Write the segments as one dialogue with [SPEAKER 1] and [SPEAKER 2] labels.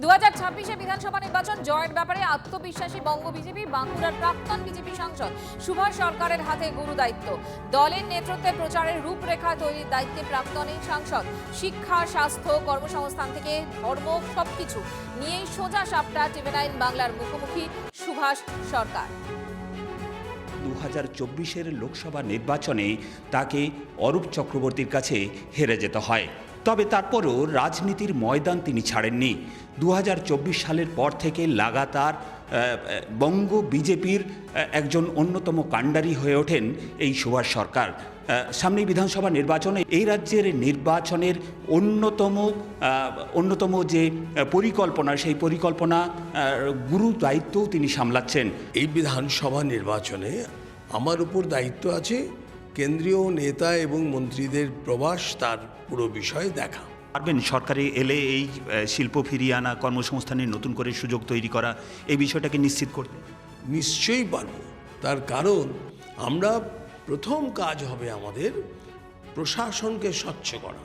[SPEAKER 1] 2026-এ বিধানসভা নির্বাচন জয়ের ব্যাপারে আত্মবিশ্বাসী বঙ্গ বিজেপি। বাঁকুড়ার প্রাক্তন বিজেপি সাংসদ সুভাষ সরকারের হাতে গুরু দায়িত্ব। দলের নেতৃত্বে প্রচারের রূপরেখা তৈরির দায়িত্বে প্রাক্তন এই সাংসদ। শিক্ষা, স্বাস্থ্য, কর্মসংস্থান থেকে ধর্ম সবকিছু নিয়েই সোজা সাপটা টিভি9 বাংলার মুখোমুখি সুভাষ সরকার।
[SPEAKER 2] 2024-এর লোকসভা নির্বাচনে তাকে অরূপ চক্রবর্তীর কাছে হেরে যেতে হয়। তবে তারপরও রাজনীতির ময়দান তিনি ছাড়েননি। 2024 সালের পর থেকে লাগাতার বঙ্গ বিজেপির একজন অন্যতম কাণ্ডারি হয়ে ওঠেন এই সুভাষ সরকার। সামনেই বিধানসভা নির্বাচনে এই রাজ্যের নির্বাচনের অন্যতম যে পরিকল্পনা, সেই পরিকল্পনা গুরু দায়িত্বও তিনি সামলাচ্ছেন।
[SPEAKER 3] এই বিধানসভা নির্বাচনে আমার উপর দায়িত্ব আছে কেন্দ্রীয় নেতা এবং মন্ত্রীদের প্রবাস, তার পুরো বিষয় দেখা।
[SPEAKER 2] পারবেন সরকারে এলে এই শিল্প ফিরিয়ে আনা, কর্মসংস্থানের নতুন করে সুযোগ তৈরি করা, এই বিষয়টাকে নিশ্চিত করতে?
[SPEAKER 3] নিশ্চয়ই পারব। তার কারণ আমরা প্রথম কাজ হবে আমাদের প্রশাসনকে স্বচ্ছ করা।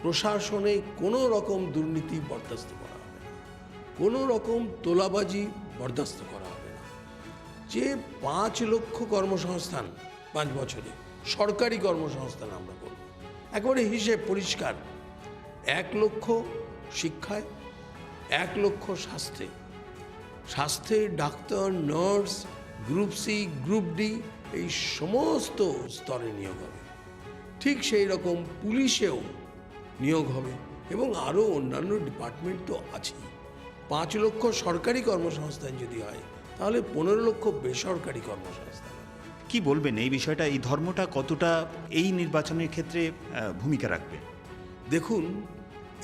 [SPEAKER 3] প্রশাসনে কোনো রকম দুর্নীতি বরদাস্ত করা হবে না, কোনো রকম তোলাবাজি বরদাস্ত করা হবে না। যে 5 লক্ষ কর্মসংস্থান 5 বছরে সরকারি কর্মসংস্থান আমরা করব, একেবারে হিসেব পরিষ্কার। 1 লক্ষ শিক্ষায়, 1 লক্ষ স্বাস্থ্যে doctor, nurse, group C, group D, এই সমস্ত স্তরে নিয়োগ হবে। ঠিক সেই রকম পুলিশেও নিয়োগ হবে এবং আরও অন্যান্য ডিপার্টমেন্ট তো আছেই। 5 লক্ষ সরকারি কর্মসংস্থান যদি হয়, তাহলে 15 লক্ষ বেসরকারি কর্মসংস্থান।
[SPEAKER 2] কি বলবেন এই বিষয়টা, এই ধর্মটা কতটা এই নির্বাচনের ক্ষেত্রে ভূমিকা রাখবে?
[SPEAKER 3] দেখুন,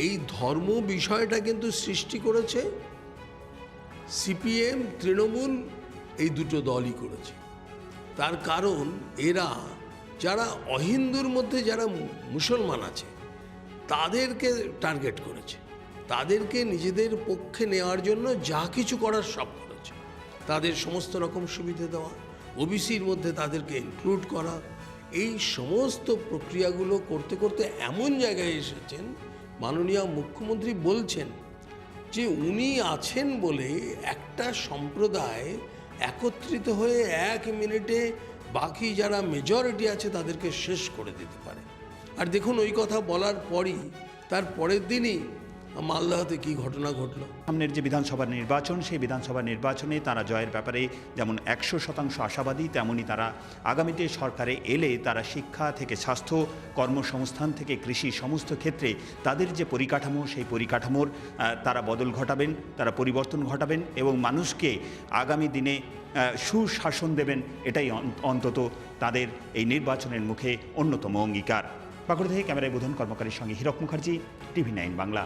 [SPEAKER 3] এই ধর্ম বিষয়টা কিন্তু সৃষ্টি করেছে সিপিএম, তৃণমূল, এই দুটো দলই করেছে। তার কারণ এরা যারা অহিন্দুর মধ্যে যারা মুসলমান আছে তাদেরকে টার্গেট করেছে, তাদেরকে নিজেদের পক্ষে নেওয়ার জন্য যা কিছু করার সব করেছে। তাদের সমস্ত রকম সুবিধা দেওয়া, ওবিসির মধ্যে তাদেরকে ইনক্লুড করা, এই সমস্ত প্রক্রিয়াগুলো করতে করতে এমন জায়গায় এসেছেন মাননীয় মুখ্যমন্ত্রী বলছেন যে উনি আছেন বলে একটা সম্প্রদায় একত্রিত হয়ে 1 মিনিটে বাকি যারা মেজরিটি আছে তাদেরকে শেষ করে দিতে পারে। আর দেখুন, ওই কথা বলার পরই তার পরের দিনই মালদাতে কি ঘটনা ঘটলো।
[SPEAKER 2] সামনের যে বিধানসভা নির্বাচন, সেই বিধানসভা নির্বাচনে তারা জয়ের ব্যাপারে যেমন 100% আশাবাদী, তেমনই তারা আগামীতে সরকারে এলে তারা শিক্ষা থেকে স্বাস্থ্য, কর্মসংস্থান থেকে কৃষি, সমস্ত ক্ষেত্রে তাদের যে পরিকাঠামো, সেই পরিকাঠামোর তারা বদল ঘটাবেন, তারা পরিবর্তন ঘটাবেন এবং মানুষকে আগামী দিনে সুশাসন দেবেন। এটাই অন্তত তাদের এই নির্বাচনের মুখে অন্যতম অঙ্গীকার। বাঁকুড়া থেকে ক্যামেরায় বোধন কর্মকারীর সঙ্গে হীরক মুখার্জি, টিভি9 বাংলা।